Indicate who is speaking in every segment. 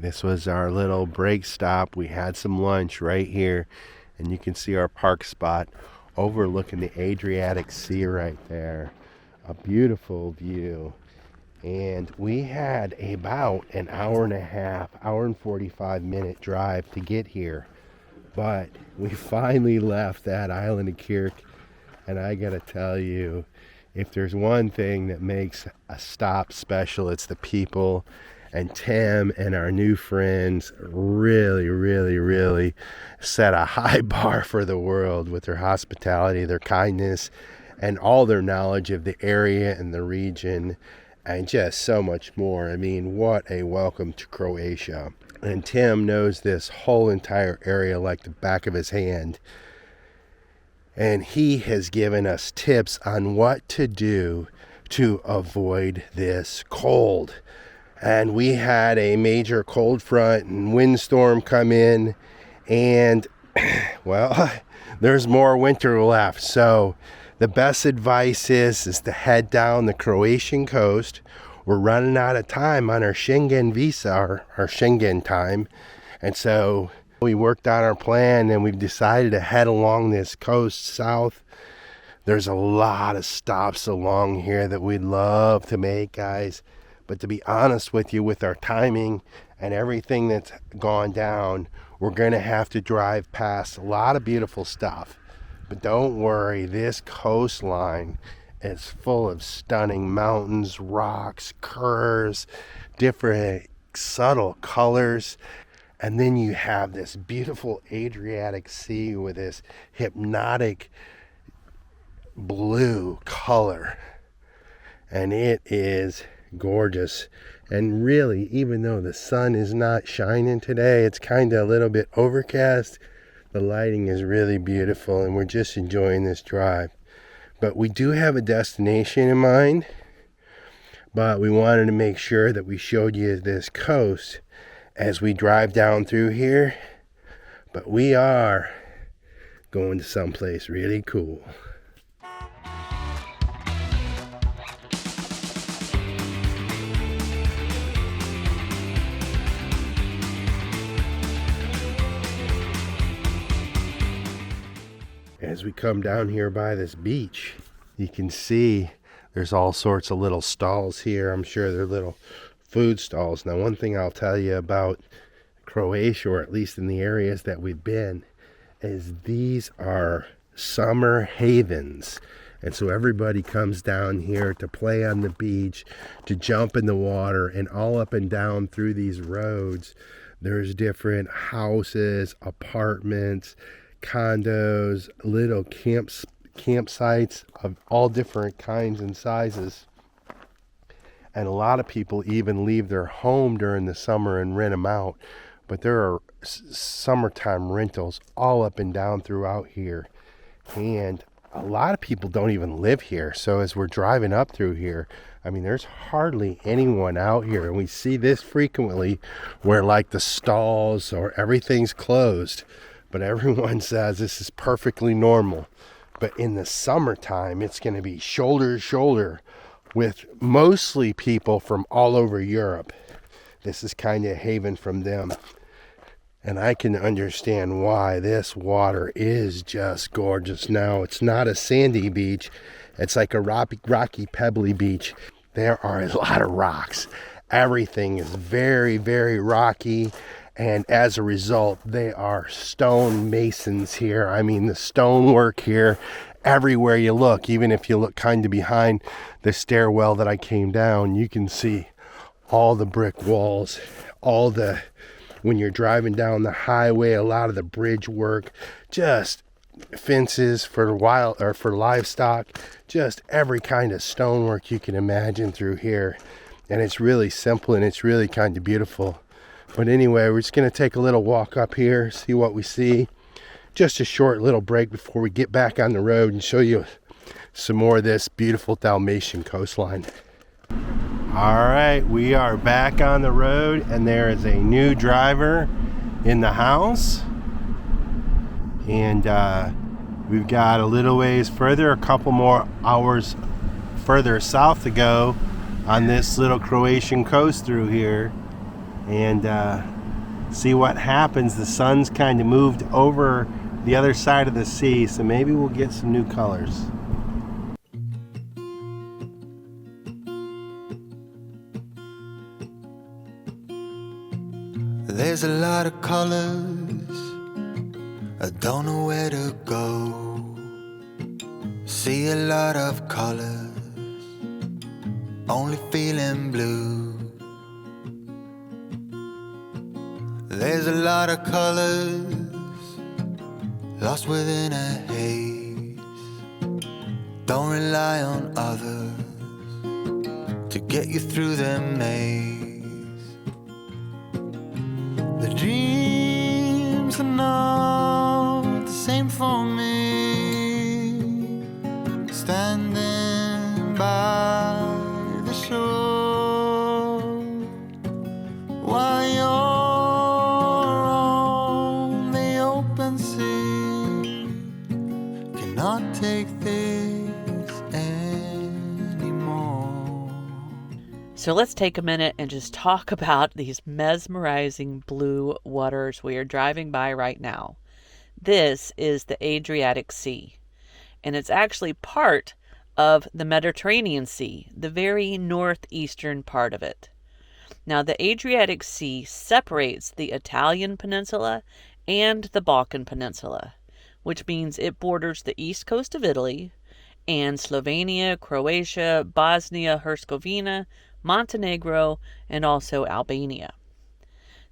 Speaker 1: This was our little break stop. We had some lunch right here, and you can see our park spot overlooking the Adriatic Sea right there. A beautiful view. And we had about an hour and a half, hour and 45-minute drive to get here. But we finally left that island of Curt, and I gotta tell you, if there's one thing that makes a stop special, it's the people. And Tim and our new friends really set a high bar for the world with their hospitality, their kindness, and all their knowledge of the area and the region, and just so much more. I mean, what a welcome to Croatia. And Tim knows this whole entire area like the back of his hand. And he has given us tips on what to do to avoid this cold. And we had a major cold front and windstorm come in, and well, there's more winter left. So the best advice is to head down the Croatian coast. We're running out of time on our Schengen visa, our Schengen time. And so we worked on our plan, and we've decided to head along this coast south. There's a lot of stops along here that we'd love to make, guys. But to be honest with you, with our timing and everything that's gone down, we're going to have to drive past a lot of beautiful stuff. But don't worry, this coastline is full of stunning mountains, rocks, curves, different subtle colors. And then you have this beautiful Adriatic Sea with this hypnotic blue color. And it is gorgeous. And really, even though the sun is not shining today, it's kind of a little bit overcast. The lighting is really beautiful, and we're just enjoying this drive. But we do have a destination in mind, but we wanted to make sure that we showed you this coast as we drive down through here. But we are going to someplace really cool. As we come down here by this beach, you can see there's all sorts of little stalls here. I'm sure they're little food stalls. Now, one thing I'll tell you about Croatia, or at least in the areas that we've been, is these are summer havens. And so everybody comes down here to play on the beach, to jump in the water, and all up and down through these roads, there's different houses, apartments, condos, little campsites of all different kinds and sizes. And a lot of people even leave their home during the summer and rent them out. But there are summertime rentals all up and down throughout here. And a lot of people don't even live here. So as we're driving up through here, I mean, there's hardly anyone out here. And we see this frequently where like the stalls or everything's closed. But everyone says this is perfectly normal. But in the summertime, it's going to be shoulder to shoulder with mostly people from all over Europe. This is kind of a haven from them. And I can understand why. This water is just gorgeous. Now, it's not a sandy beach. It's like a rocky, pebbly beach. There are a lot of rocks. Everything is very rocky. And as a result, they are stone masons here. I mean, the stonework here, everywhere you look, even if you look kind of behind the stairwell that I came down, you can see all the brick walls, when you're driving down the highway, a lot of the bridge work, just fences for livestock, just every kind of stonework you can imagine through here. And it's really simple, and it's really kind of beautiful. But anyway, we're just going to take a little walk up here, see what we see. Just a short little break before we get back on the road and show you some more of this beautiful Dalmatian coastline. All right, we are back on the road, and there is a new driver in the house. And we've got a little ways further, a couple more hours further south to go on this little Croatian coast through here. and see what happens. The sun's kind of moved over the other side of the sea, so maybe we'll get some new colors.
Speaker 2: There's a lot of colors, I don't know where to go. See a lot of colors, only feeling blue. There's a lot of colors, lost within a haze. Don't rely on others to get you through the maze. The dreams are not the same for me, standing by the shore while you're on the open sea. Cannot take this anymore.
Speaker 3: So let's take a minute and just talk about these mesmerizing blue waters we are driving by right now. This is the Adriatic Sea, and it's actually part of the Mediterranean Sea, the very northeastern part of it. Now, the Adriatic Sea separates the Italian peninsula and the Balkan Peninsula, which means it borders the east coast of Italy and Slovenia, Croatia, Bosnia-Herzegovina, Montenegro, and also Albania.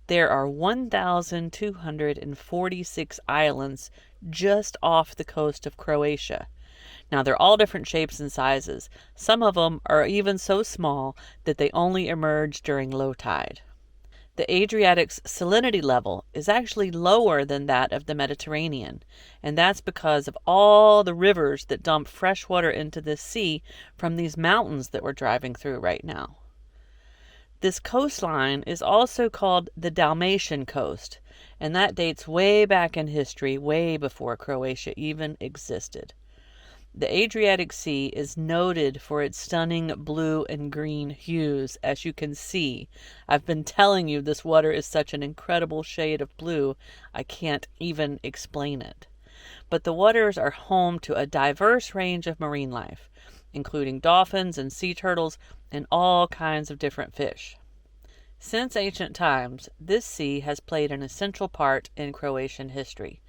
Speaker 3: There are 1,246 islands just off the coast of Croatia. Now, they're all different shapes and sizes. Some of them are even so small that they only emerge during low tide. The Adriatic's salinity level is actually lower than that of the Mediterranean, and that's because of all the rivers that dump fresh water into this sea from these mountains that we're driving through right now. This coastline is also called the Dalmatian coast, and that dates way back in history, way before Croatia even existed. The Adriatic Sea is noted for its stunning blue and green hues, as you can see. I've been telling you this water is such an incredible shade of blue, I can't even explain it. But the waters are home to a diverse range of marine life, including dolphins and sea turtles and all kinds of different fish. Since ancient times, this sea has played an essential part in Croatian history,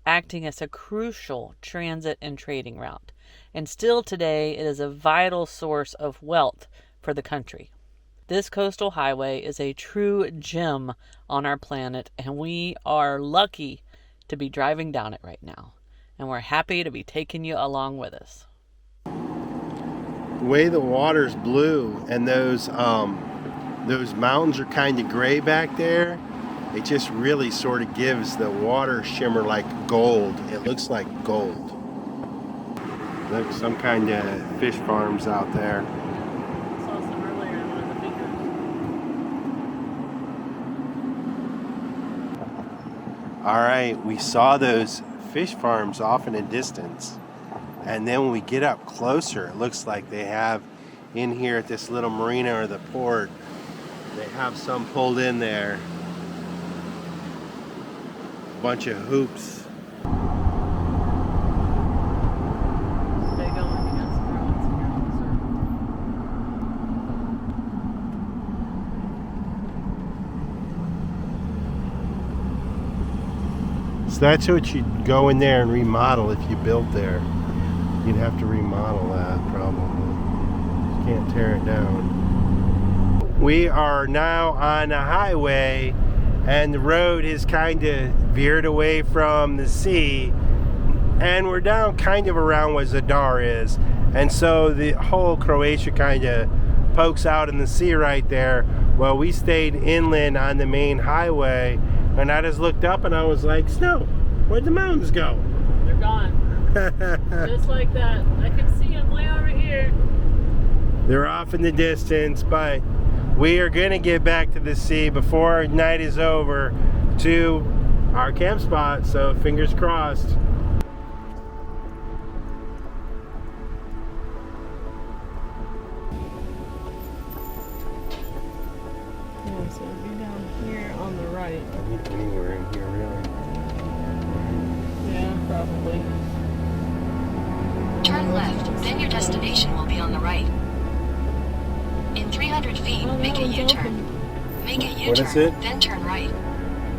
Speaker 3: acting as a crucial transit and trading route. And still today, it is a vital source of wealth for the country. This coastal highway is a true gem on our planet, and we are lucky to be driving down it right now. And we're happy to be taking you along with us.
Speaker 1: The way the water's blue and those mountains are kind of gray back there, it just really sort of gives the water shimmer like gold. It looks like gold. Look, some kind of fish farms out there.
Speaker 3: Saw some earlier in one of the fingers.
Speaker 1: All right, we saw those fish farms off in the distance. And then when we get up closer, it looks like they have in here at this little marina or the port, they have some pulled in there. A bunch of hoops. So that's what you'd go in there and remodel if you built there. You'd have to remodel that probably. You can't tear it down. We are now on a highway and the road is kind of veered away from the sea, and we're down kind of around where Zadar is, and so the whole Croatia kind of pokes out in the sea right there. Well, we stayed inland on the main highway, and I just looked up and I was like, Snow, where'd the mountains go?
Speaker 3: They're gone. Just like that. I can see them way over here.
Speaker 1: They're off in the distance, but we are going to get back to the sea before night is over to our camp spot, so fingers crossed.
Speaker 3: Yeah, so if you're down
Speaker 1: anywhere in here, really.
Speaker 3: Yeah, probably.
Speaker 4: Turn left, then your destination will be on the right. In 300 feet, make a U-turn. Make a U-turn,
Speaker 1: What is it?
Speaker 4: then turn right.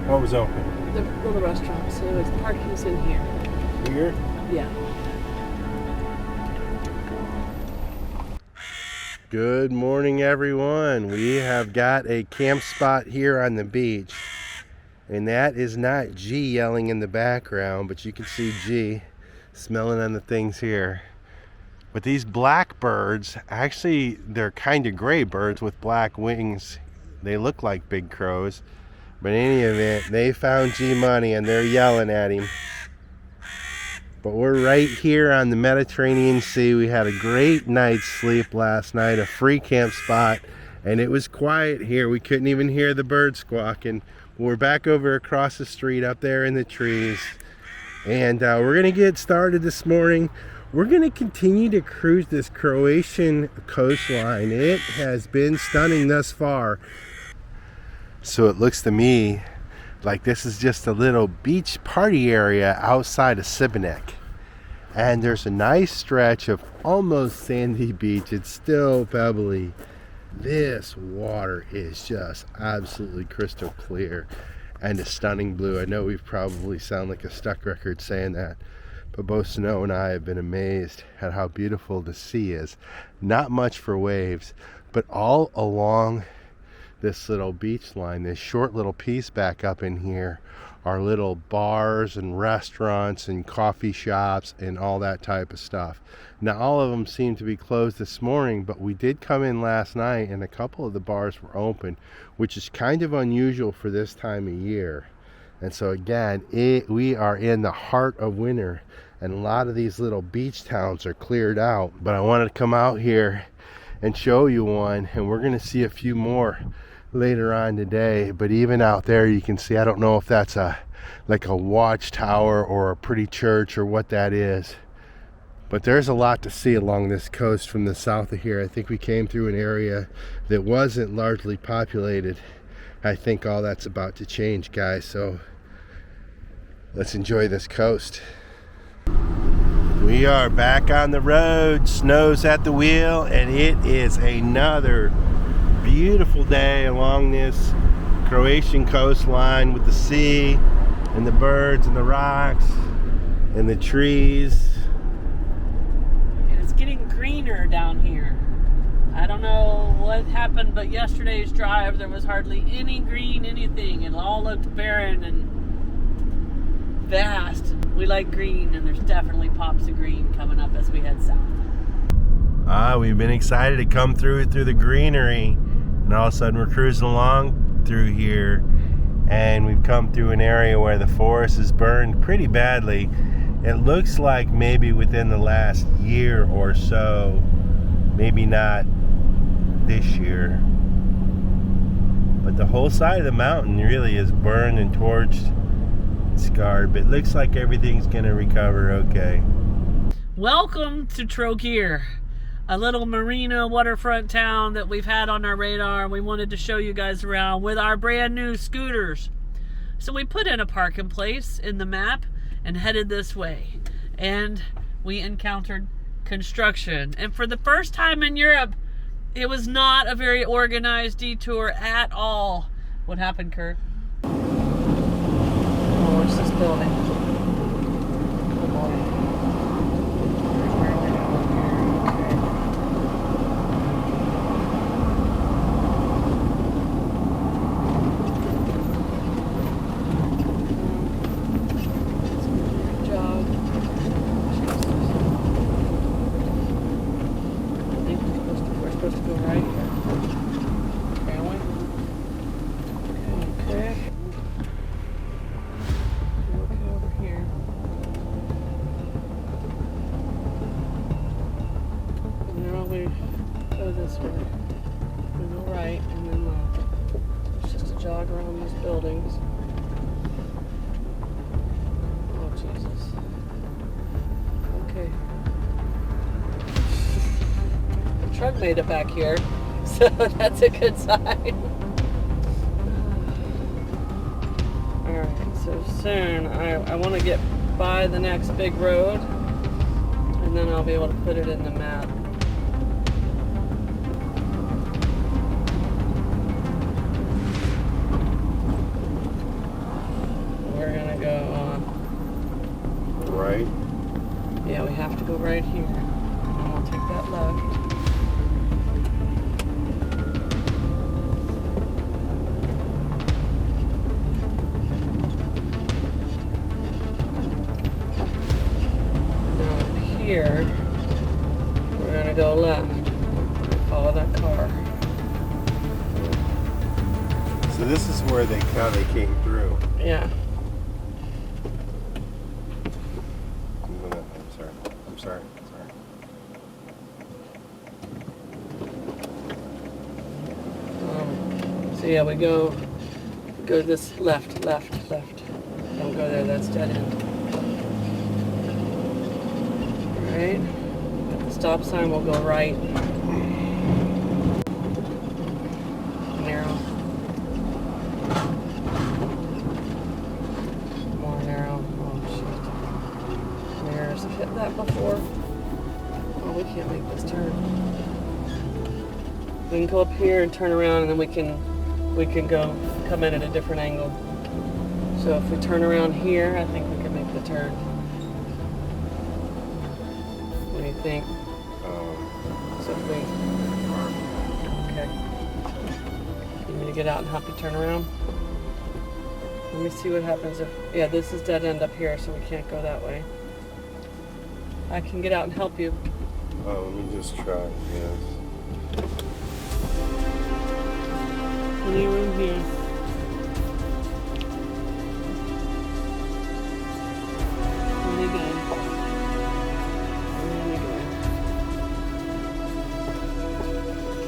Speaker 1: What was open?
Speaker 3: The little restaurant, so it's parking's in here.
Speaker 1: Here?
Speaker 3: Yeah.
Speaker 1: Good morning, everyone. We have got a camp spot here on the beach. And that is not G yelling in the background, but you can see G smelling on the things here. But these blackbirds, actually, they're kind of gray birds with black wings. They look like big crows. But in any event, they found G money and they're yelling at him. But we're right here on the Mediterranean Sea. We had a great night's sleep last night, a free camp spot, and it was quiet here. We couldn't even hear the birds squawking. We're back over across the street up there in the trees. And we're going to get started this morning. We're going to continue to cruise this Croatian coastline. It has been stunning thus far. So it looks to me like this is just a little beach party area outside of Šibenik. And there's a nice stretch of almost sandy beach. It's still pebbly. This water is just absolutely crystal clear and a stunning blue. I know we've probably sound like a stuck record saying that, but both Snow and I have been amazed at how beautiful the sea is. Not much for waves, but all along this little beach line, this short little piece back up in here, are little bars and restaurants and coffee shops and all that type of stuff. Now all of them seem to be closed this morning, but we did come in last night and a couple of the bars were open, which is kind of unusual for this time of year. And so again, we are in the heart of winter and a lot of these little beach towns are cleared out. But I wanted to come out here and show you one, and we're going to see a few more later on today. But even out there you can see, I don't know if that's like a watchtower or a pretty church or what that is, but there's a lot to see along this coast from the south of here. I think we came through an area that wasn't largely populated. I think all that's about to change, guys, so let's enjoy this coast. We are back on the road. Snow's at the wheel, and it is another beautiful day along this Croatian coastline with the sea and the birds and the rocks and the trees.
Speaker 3: And it's getting greener down here. I don't know what happened, but yesterday's drive there was hardly any green anything. It all looked barren and vast. We like green, and there's definitely pops of green coming up as we head south.
Speaker 1: We've been excited to come through the greenery, and all of a sudden we're cruising along through here, and we've come through an area where the forest is burned pretty badly. It looks like maybe within the last year or so, maybe not this year, but the whole side of the mountain really is burned and torched, scarred, but it looks like everything's gonna recover okay.
Speaker 3: Welcome to Trogir, a little marina waterfront town that we've had on our radar. We wanted to show you guys around with our brand new scooters. So we put in a parking place in the map and headed this way, and we encountered construction. And for the first time in Europe, it was not a very organized detour at all. What happened, Curt? Oh, it's this building. Oh boy. Here's where we're going here. Okay. Good job. I think we're supposed to go right here. Can we? Okay. Okay, over here. And now we go this way. We go right, and then it's just a jog around these buildings. Oh, Jesus. Okay. The truck made it back here, so that's a good sign. So soon, I want to get by the next big road, and then I'll be able to put it in the map. We're gonna go
Speaker 1: Right.
Speaker 3: yeah, we have to go right here, and then we'll take that left. Here, we're gonna go left. Follow that car.
Speaker 1: So this is where they came through.
Speaker 3: Yeah.
Speaker 1: I'm sorry.
Speaker 3: So yeah, we go this left. Don't go there. That's dead end. Right. At the stop sign, we'll go right. Narrow. More narrow. Oh shit. Mirrors have hit that before. Oh, we can't make this turn. We can go up here and turn around, and then we can come in at a different angle. So if we turn around here, I think we can make the turn. What do you think? So if we, okay. You need to get out and help you turn around? Let me see what happens if, yeah, this is dead end up here, so we can't go that way. I can get out and help you.
Speaker 1: Oh, let me just try. Yes.
Speaker 3: Any room here? Really good. Really good.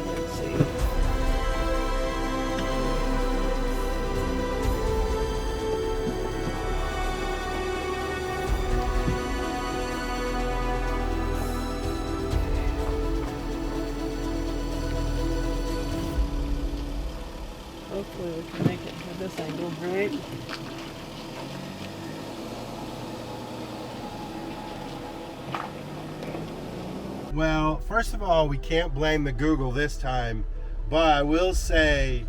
Speaker 3: Let's see. Hopefully we can make it to this angle, right?
Speaker 1: Well, first of all, we can't blame the Google this time, but I will say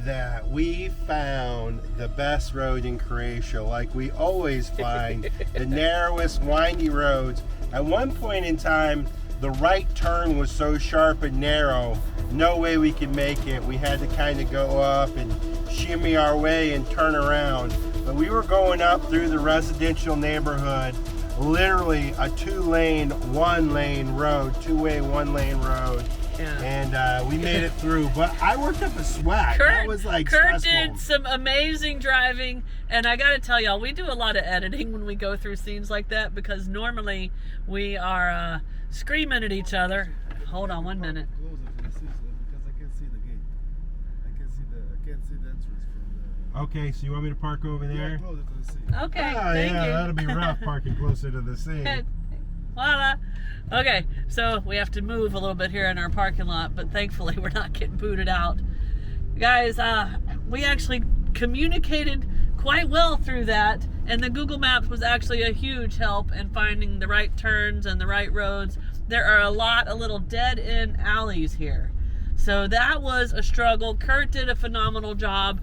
Speaker 1: that we found the best road in Croatia, like we always find, the narrowest, windy roads. At one point in time, the right turn was so sharp and narrow, no way we could make it. We had to kind of go up and shimmy our way and turn around. But we were going up through the residential neighborhood, literally a two-way, one-lane road.
Speaker 3: Yeah.
Speaker 1: And we made it through. But I worked up a sweat. That was like
Speaker 3: Curt
Speaker 1: stressful.
Speaker 3: did some amazing driving, and I gotta tell y'all, we do a lot of editing when we go through scenes like that, because normally we are screaming at each other. Hold on 1 minute.
Speaker 5: Because I can't see the gate. I can't see the entrance from the.
Speaker 1: Okay, so you want me to park over there?
Speaker 5: Yeah, closer to the sea.
Speaker 3: Okay,
Speaker 1: Oh,
Speaker 3: thank
Speaker 1: yeah,
Speaker 3: you.
Speaker 1: that'll be rough parking closer to the sea.
Speaker 3: Voila. Okay, so we have to move a little bit here in our parking lot, but thankfully we're not getting booted out. Guys, we actually communicated quite well through that, and the Google Maps was actually a huge help in finding the right turns and the right roads. There are a lot of little dead-end alleys here. So that was a struggle. Curt did a phenomenal job.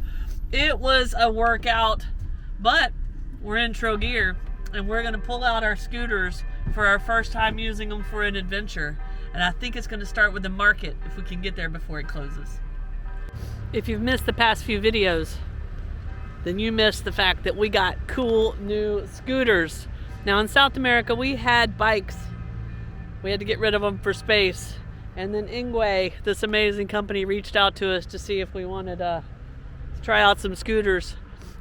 Speaker 3: It was a workout, but we're in Trogir, and we're gonna pull out our scooters for our first time using them for an adventure. And I think it's gonna start with the market if we can get there before it closes. If you've missed the past few videos, then you missed the fact that we got cool new scooters. Now in South America, we had bikes. We had to get rid of them for space. And then Ingwe, this amazing company, reached out to us to see if we wanted to try out some scooters,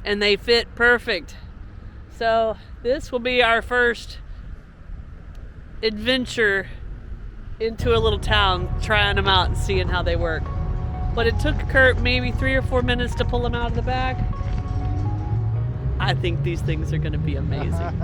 Speaker 3: and they fit perfect. So this will be our first adventure into a little town, trying them out and seeing how they work. But it took Curt maybe 3 or 4 minutes to pull them out of the back. I think these things are gonna be amazing.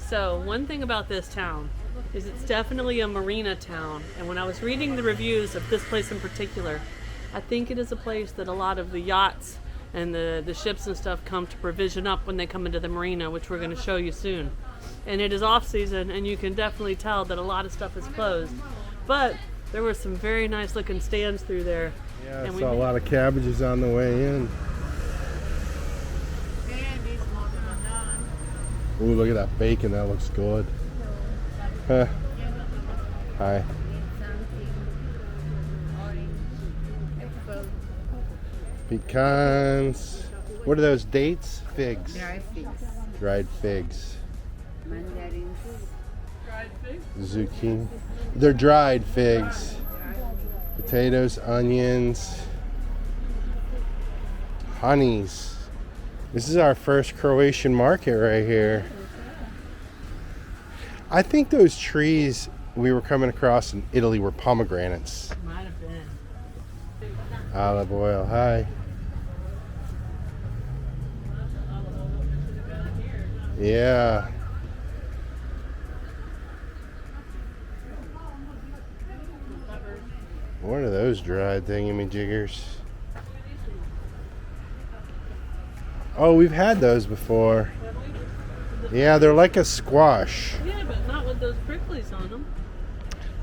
Speaker 3: So one thing about this town is it's definitely a marina town. And when I was reading the reviews of this place in particular, I think it is a place that a lot of the yachts and the ships and stuff come to provision up when they come into the marina, which we're going to show you soon. And it is off season, and you can definitely tell that a lot of stuff is closed. But there were some very nice looking stands through there.
Speaker 1: Yeah, I
Speaker 3: And
Speaker 1: saw a lot of cabbages on the way in. Ooh, look at that bacon. That looks good. Huh. Hi. Pecans. What are those dates? Figs.
Speaker 6: Dried figs.
Speaker 1: Dried figs.
Speaker 6: Mandarins.
Speaker 1: Zucchini. They're dried figs. Potatoes, onions, honeys. This is our first Croatian market right here. I think those trees we were coming across in Italy were pomegranates.
Speaker 3: Might have been.
Speaker 1: Olive oil, hi. Yeah. What are those dried thingy-majiggers? Oh, we've had those before. Yeah, they're like a squash.
Speaker 3: Yeah, but not with those pricklies on them.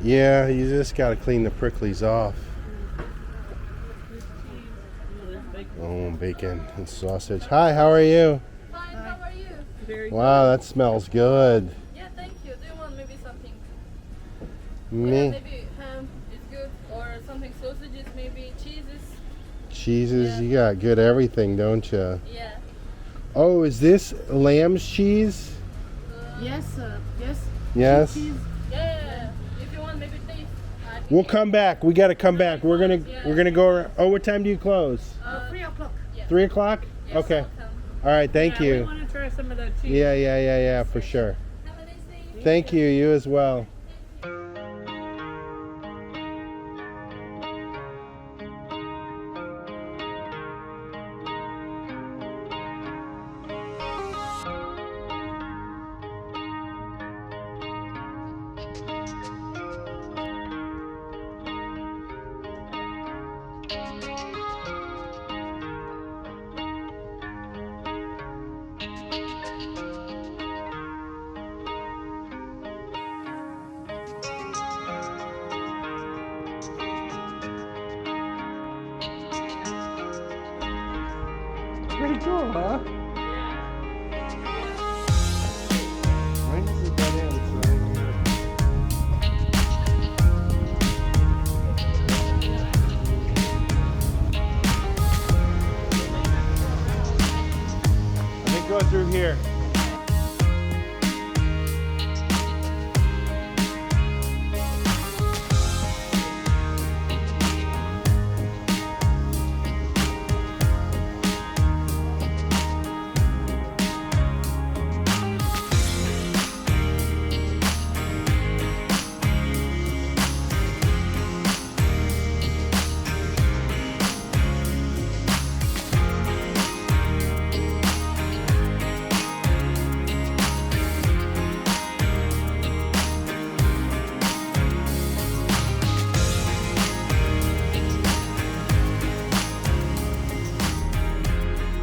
Speaker 1: Yeah, you just gotta clean the pricklies off. Oh, bacon and sausage. Hi, how are you?
Speaker 7: Fine, how are you?
Speaker 3: Very
Speaker 1: Wow, that smells good.
Speaker 7: Yeah, thank you. Do you want maybe something?
Speaker 1: Me?
Speaker 7: Yeah, maybe ham is good, or something sausages, maybe cheeses.
Speaker 1: Cheeses,
Speaker 7: Yeah.
Speaker 1: you got good everything, don't you?
Speaker 7: Yeah.
Speaker 1: Oh, is this lamb's cheese?
Speaker 6: Yes, yes.
Speaker 1: Yes.
Speaker 6: Cheese.
Speaker 7: Yeah. If you want, maybe taste.
Speaker 1: We'll come back. We gotta come back. We're gonna go. Oh, what time do you close?
Speaker 6: 3 o'clock.
Speaker 1: 3 o'clock?
Speaker 7: Yes,
Speaker 1: Okay.
Speaker 7: welcome.
Speaker 1: All right. Thank
Speaker 3: We
Speaker 1: you.
Speaker 3: want to try some of that cheese.
Speaker 1: Yeah, for sure.
Speaker 7: Have a nice day.
Speaker 1: Thank you. You as well. Pretty cool, huh? When does it get in? It's right here. I think go through here.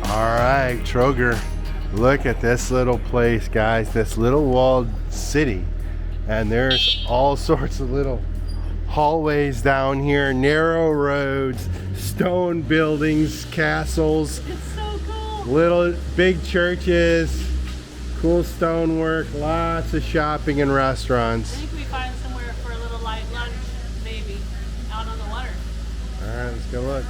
Speaker 1: Alright, Trogir. Look at this little place, guys. This little walled city. And there's all sorts of little hallways down here, narrow roads, stone buildings, castles,
Speaker 3: It's so cool.
Speaker 1: little big churches, cool stonework, lots of shopping and
Speaker 3: I
Speaker 1: restaurants.
Speaker 3: think we find somewhere for a little light lunch, maybe, out on the water.
Speaker 1: Alright, let's go look.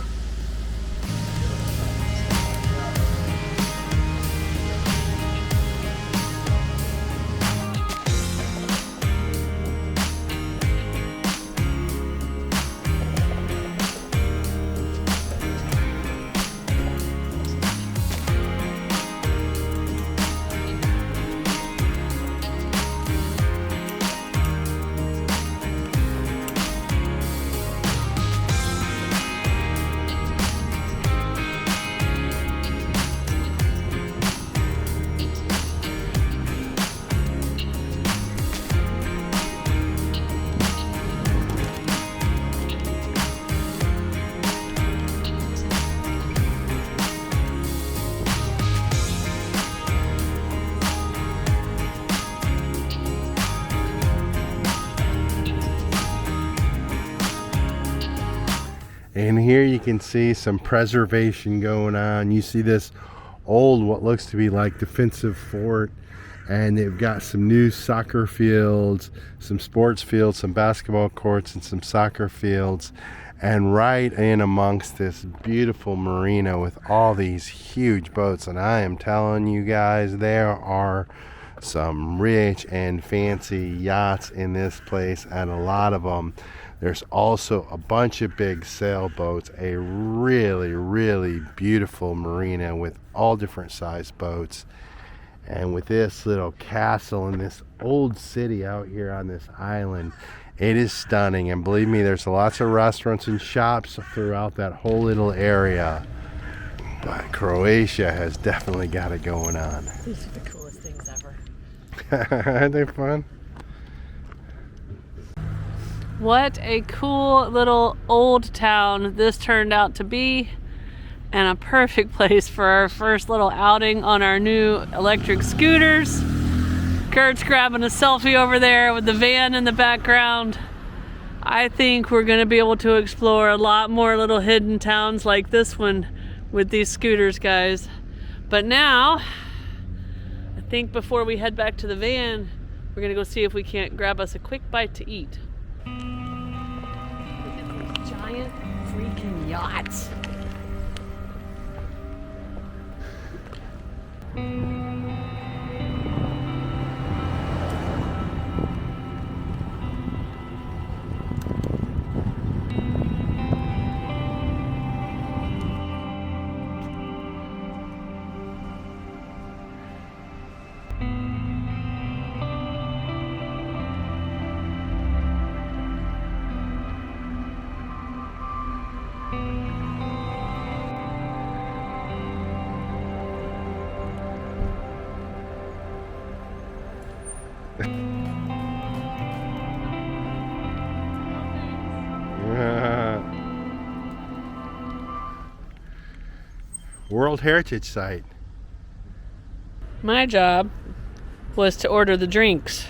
Speaker 1: And here you can see some preservation going on. You see this old, what looks to be like defensive fort, and they've got some new soccer fields, some sports fields, some basketball courts, and some soccer fields. And right in amongst this beautiful marina with all these huge boats, and I am telling you guys, there are some rich and fancy yachts in this place, and a lot of them. There's also a bunch of big sailboats, a really beautiful marina with all different sized boats. And with this little castle and this old city out here on this island, it is stunning. And believe me, there's lots of restaurants and shops throughout that whole little area. But Croatia has definitely got it going on.
Speaker 3: These are the coolest things ever.
Speaker 1: Aren't they fun?
Speaker 3: What a cool little old town this turned out to be, and a perfect place for our first little outing on our new electric scooters. Kurt's grabbing a selfie over there with the van in the background. I think we're going to be able to explore a lot more little hidden towns like this one with these scooters, guys. But now, I think before we head back to the van, we're going to go see if we can't grab us a quick bite to eat. Look at those giant freaking yachts.
Speaker 1: World Heritage Site.
Speaker 3: My job was to order the drinks.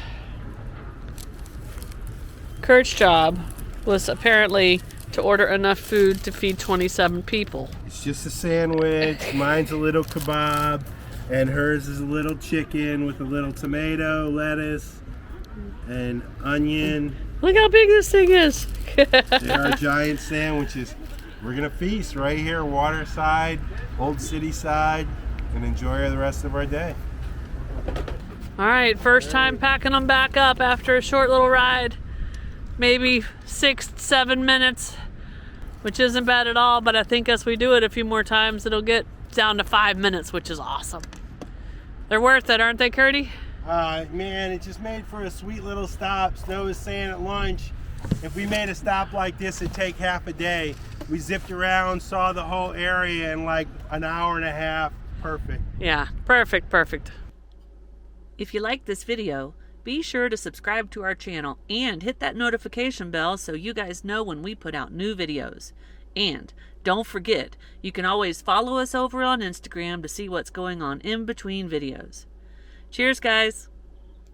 Speaker 3: Kurt's job was apparently to order enough food to feed 27 people.
Speaker 1: It's just a sandwich. Mine's a little kebab, and hers is a little chicken with a little tomato, lettuce, and onion.
Speaker 3: Look how big this thing is.
Speaker 1: They are giant sandwiches. We're gonna feast right here, waterside, old city side, and enjoy the rest of our day.
Speaker 3: All right, first time packing them back up after a short little ride. Maybe 6-7 minutes, which isn't bad at all, but I think as we do it a few more times, it'll get down to 5 minutes, which is awesome. They're worth it, aren't they, Curdy?
Speaker 1: Man, it just made for a sweet little stop. Snow was saying at lunch, if we made a stop like this, it'd take half a day. We zipped around, saw the whole area in like an hour and a half. Perfect.
Speaker 3: Yeah, perfect. If you like this video, be sure to subscribe to our channel and hit that notification bell so you guys know when we put out new videos. And don't forget, you can always follow us over on Instagram to see what's going on in between videos. Cheers, guys!